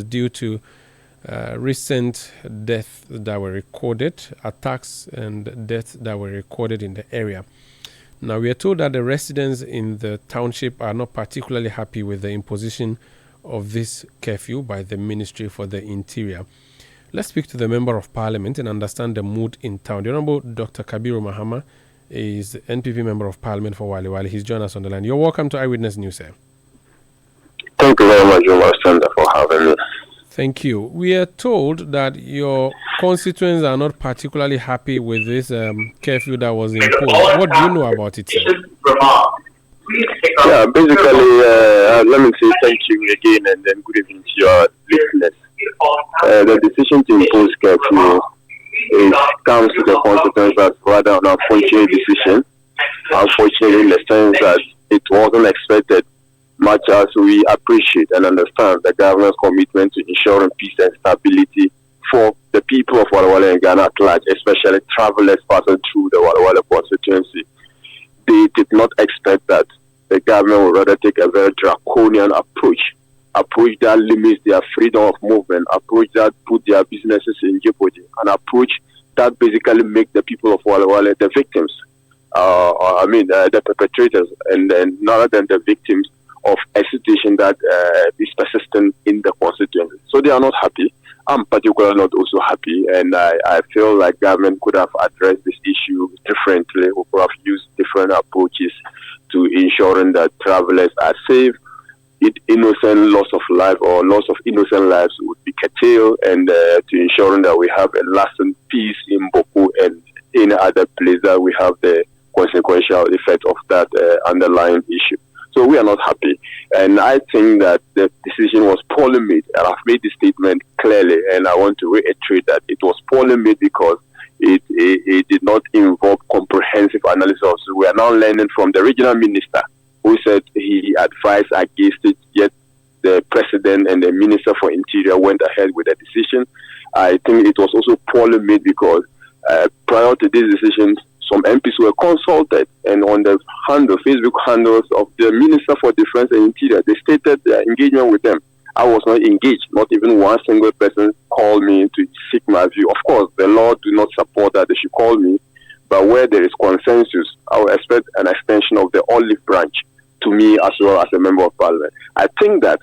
due to recent deaths that were recorded, attacks and deaths that were recorded in the area. Now, we are told that the residents in the township are not particularly happy with the imposition of this curfew by the Ministry for the Interior. Let's speak to the Member of Parliament and understand the mood in town. The Honorable Dr. Kabiru Mahama is the NPP Member of Parliament for Walewale. He's joined us on the line. You're welcome to Eyewitness News, sir. Thank you very much, Sandra, for having me. Thank you. We are told that your constituents are not particularly happy with this curfew that was imposed. What do you know about it, sir? Yeah, basically, let me say thank you again and then good evening to your listeners. The decision to impose curfew comes to the constituents as rather an unfortunate decision. Unfortunately, in the sense that it wasn't expected, much as we appreciate and understand the government's commitment to ensuring peace and stability for the people of Walewale and Ghana at large, especially travelers passing through the Walewale constituency. They did not expect that the government would rather take a very draconian approach that limits their freedom of movement, approach that put their businesses in jeopardy, an approach that basically make the people of Walewale the victims, the perpetrators, and rather than the victims of a situation that is persistent in the constituency. So they are not happy. I'm particularly not also happy, and I feel like government could have addressed this issue differently, or could have used different approaches to ensuring that travelers are safe, innocent loss of life or loss of innocent lives would be curtailed, and to ensuring that we have a lasting peace in Boku and in other places that we have the consequential effect of that underlying issue. So we are not happy, and I think that the decision was poorly made, and I've made this statement clearly, and I want to reiterate that it was poorly made because it did not involve comprehensive analysis. So we are now learning from the regional minister who said he advised against it, yet the president and the minister for interior went ahead with the decision. I think it was also poorly made because prior to these decisions, some MPs were consulted, and on the Facebook handles of the Minister for Defense and Interior, they stated their engagement with them. I was not engaged. Not even one single person called me to seek my view. Of course, the law do not support that. They should call me. But where there is consensus, I would expect an extension of the olive branch to me as well as a member of parliament. I think that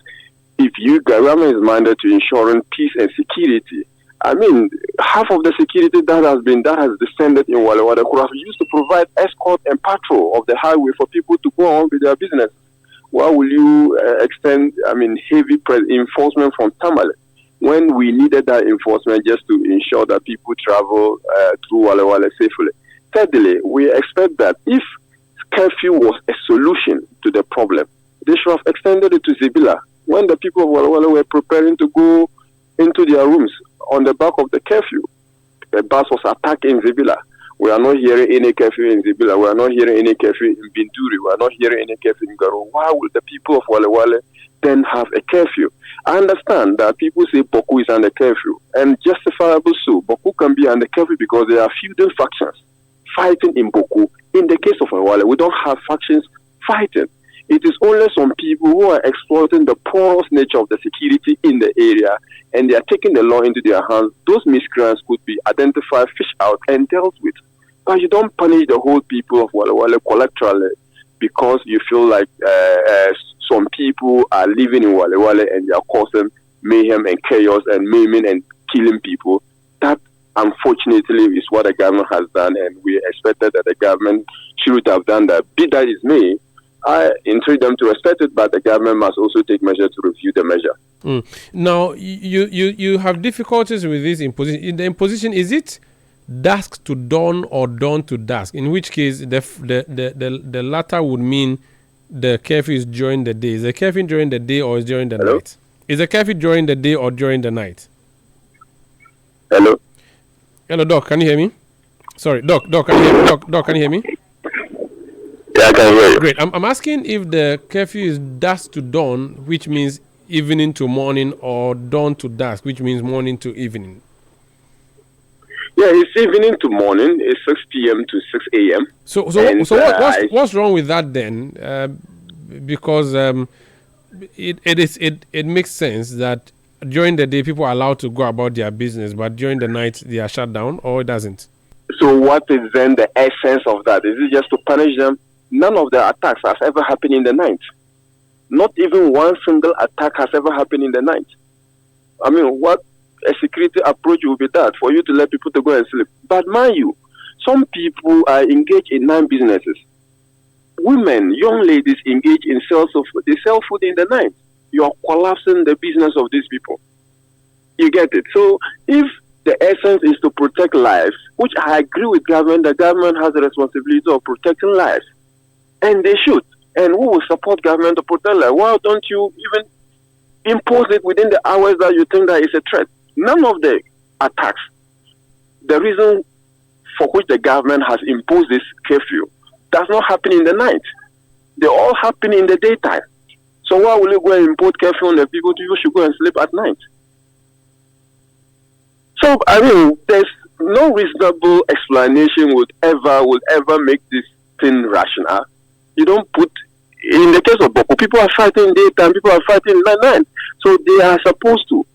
if government is minded to ensuring peace and security, I mean, half of the security that has descended in Walewale could have used to provide escort and patrol of the highway for people to go on with their business. Why will you extend, heavy enforcement from Tamale when we needed that enforcement just to ensure that people travel through Walewale safely? Thirdly, we expect that if curfew was a solution to the problem, they should have extended it to Zibila when the people of Walewale were preparing to go into their rooms on the back of the curfew. The bus was attacked in Zibila. We are not hearing any curfew in Zibila. We are not hearing any curfew in Binduri. We are not hearing any curfew in Garo. Why would the people of Walewale then have a curfew? I understand that people say Boku is under curfew, and justifiable so. Boku can be under curfew because there are feudal factions fighting in Boku. In the case of Walewale, we don't have factions fighting. It is only some people who are exploiting the porous nature of the security in the area, and they are taking the law into their hands. Those miscreants could be identified, fished out, and dealt with. But you don't punish the whole people of Walewale collaterally because you feel like some people are living in Walewale and they are causing mayhem and chaos and maiming and killing people. That, unfortunately, is what the government has done, and we expected that the government should have done that. Be that is may, I entreat them to respect it, but the government must also take measures to review the measure. Now, you have difficulties with this imposition. The imposition, is it dusk to dawn or dawn to dusk? In which case, the latter would mean the curfew is during the day. Is the curfew during the day or is during the night? Is the curfew during the day or during the night? Hello, Doc. Can you hear me? Sorry, Doc. Can you hear me? Doc, can you hear me? Yeah, I can hear you. Great. I'm asking if the curfew is dusk to dawn, which means evening to morning, or dawn to dusk, which means morning to evening. Yeah, it's evening to morning. It's 6 p.m. to 6 a.m. So what's wrong with that then? Because it makes sense that during the day people are allowed to go about their business, but during the night they are shut down, or it doesn't? So what is then the essence of that? Is it just to punish them? None of the attacks has ever happened in the night. Not even one single attack has ever happened in the night. I mean, what a security approach will be that for you to let people to go and sleep? But mind you, some people are engaged in non-businesses. Women, young ladies engage in sales of food. They sell food in the night. You are collapsing the business of these people. You get it? So if the essence is to protect lives, which I agree with government, the government has the responsibility of protecting lives. And they should. And we will support government to protect lives. Why don't you even impose it within the hours that you think that is a threat? None of the attacks, the reason for which the government has imposed this curfew, does not happen in the night. They all happen in the daytime. So why will you go and impose curfew on the people? People should go and sleep at night. So, I mean, there's no reasonable explanation would ever make this thing rational. You don't put, in the case of Boko, people are fighting in daytime, people are fighting in the night. So they are supposed to.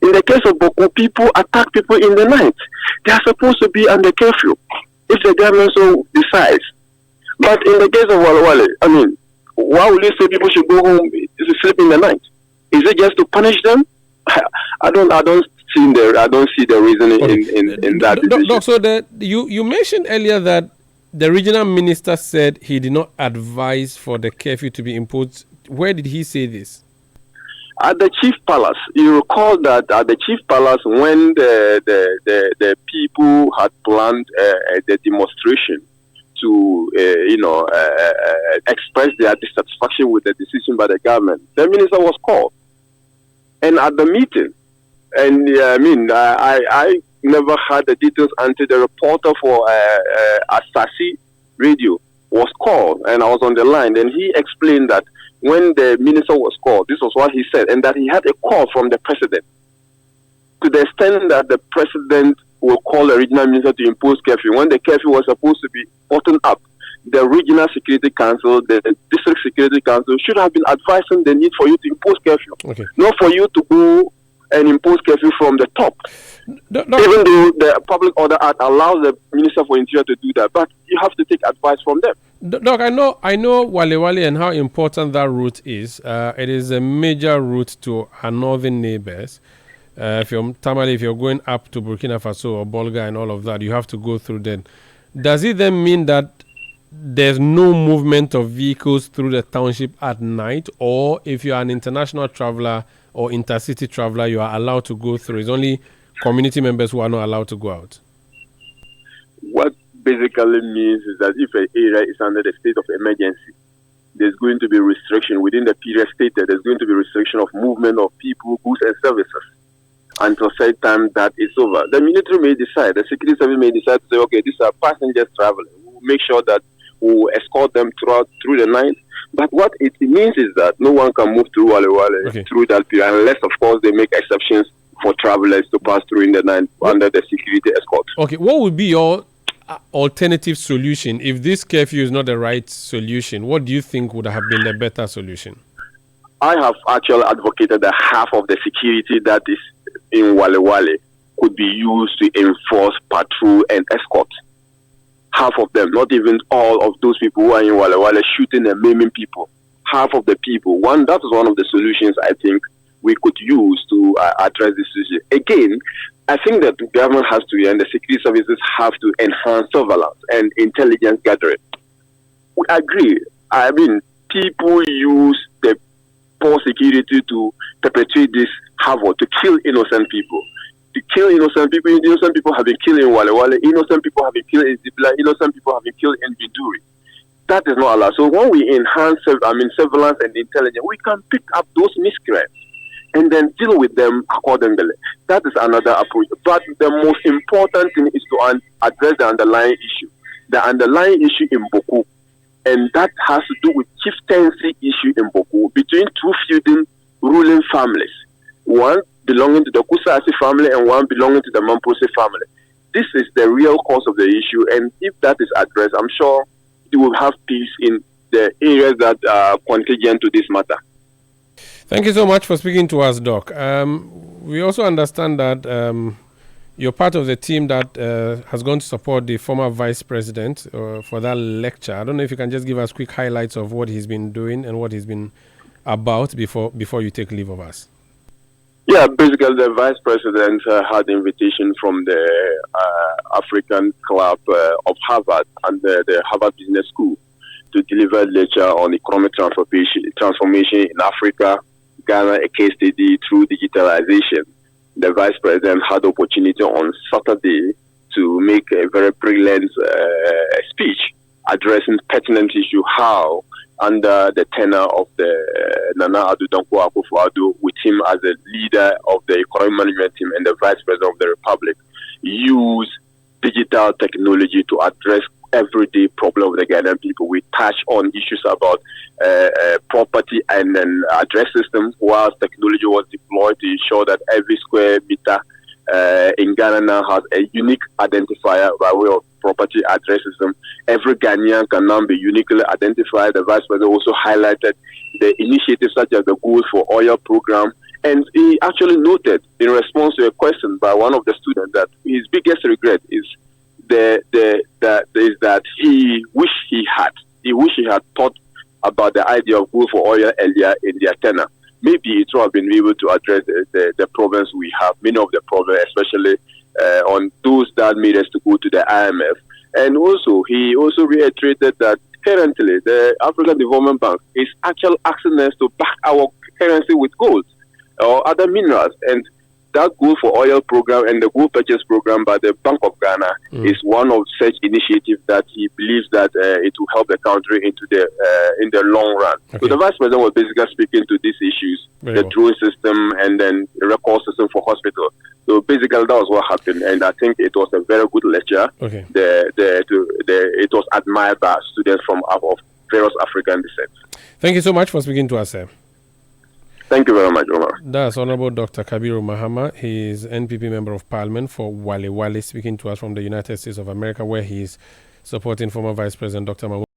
In the case of Boko, people attack people in the night. They are supposed to be under curfew, if the government so decides. But in the case of Walewale, I mean, why would you say people should go home to sleep in the night? Is it just to punish them? I don't see the reasoning in that decision. So you mentioned earlier that the regional minister said he did not advise for the curfew to be imposed. Where did he say this? At the Chief Palace. You recall that at the Chief Palace, when the people had planned the demonstration to express their dissatisfaction with the decision by the government, the minister was called. And at the meeting, and I never had the details until the reporter for Asasi Radio was called, and I was on the line, and he explained that when the minister was called, this was what he said, and that he had a call from the president, to the extent that the president will call the regional minister to impose curfew. When the curfew was supposed to be buttoned up, the regional security council, the district security council should have been advising the need for you to impose curfew, not for you to go and impose curfew from the top. Even though the Public Order Act allows the Minister for Interior to do that, but you have to take advice from them. Doc, I know Walewale and how important that route is. It is a major route to our northern neighbors. If you're going up to Burkina Faso or Bolga and all of that, you have to go through them. Does it then mean that there's no movement of vehicles through the township at night, or if you're an international traveler or intercity traveler, you are allowed to go through? It's only community members who are not allowed to go out. What basically means is that if an area is under the state of emergency, there's going to be restriction within the period stated. There's going to be restriction of movement of people, goods, and services until such time that it's over. The military may decide, the security service may decide to say, okay, these are passengers traveling. We'll make sure that we'll escort them through the night. But what it means is that no one can move through Walewale through that period, unless, of course, they make exceptions for travelers to pass through in the night under the security escort. Okay, what would be your alternative solution if this curfew is not the right solution? What do you think would have been the better solution? I have actually advocated that half of the security that is in Walewale could be used to enforce, patrol, and escort. Half of them, not even all of those people who are in Walewale shooting and maiming people. Half of the people. That is one of the solutions I think we could use to address this issue. Again, I think that the government has to, and the security services have to enhance surveillance and intelligence gathering. We agree. I mean, people use the poor security to perpetrate this havoc, to kill innocent people. To kill innocent people have been killed in Walewale, innocent people have been killed in Zibla, innocent people have been killed in Biduri. That is not allowed. So when we enhance surveillance and intelligence, we can pick up those miscreants and then deal with them accordingly. That is another approach. But the most important thing is to address the underlying issue. The underlying issue in Boku, and that has to do with chieftaincy issue in Boku between two feuding ruling families. One belonging to the Kusasi family and one belonging to the Mampose family. This is the real cause of the issue, and if that is addressed, I'm sure it will have peace in the areas that are contingent to this matter. Thank you so much for speaking to us, Doc. We also understand that you're part of the team that has gone to support the former vice president for that lecture. I don't know if you can just give us quick highlights of what he's been doing and what he's been about before you take leave of us. Yeah, basically the vice president had invitation from the African Club of Harvard and the Harvard Business School to deliver a lecture on economic transformation in Africa, Ghana, a case study through digitalization. The vice president had the opportunity on Saturday to make a very brilliant speech addressing pertinent issue how under the tenure of the Nana Addo Dankwa Akufo-Addo, with him as the leader of the economic management team and the vice president of the republic, use digital technology to address everyday problem of the Ghanaian people. We touch on issues about property and then address system, whilst technology was deployed to ensure that every square meter in Ghana now has a unique identifier by way of property address system. Every Ghanaian can now be uniquely identified. The vice president also highlighted the initiatives such as the Goals for Oil program, and he actually noted in response to a question by one of the students that his biggest regret is that he wish he had thought about the idea of Goals for Oil earlier in their tenure. Maybe it would have been able to address the problems we have, many of the problems, especially on those that made us to go to the IMF. And also, he also reiterated that currently the African Development Bank is actually asking us to back our currency with gold or other minerals. And that Gold for Oil program and the gold purchase program by the Bank of Ghana is one of such initiatives that he believes that it will help the country in the long run. Okay. So the vice president was basically speaking to these issues, drone system and then the record system for hospital. So basically that was what happened, and I think it was a very good lecture. Okay. It was admired by students from of various African descent. Thank you so much for speaking to us, sir. Thank you very much, Omar. That's Honorable Dr. Kabiru Mahama. He is NPP Member of Parliament for Walewale, speaking to us from the United States of America, where he is supporting former Vice President Dr. Mahmoud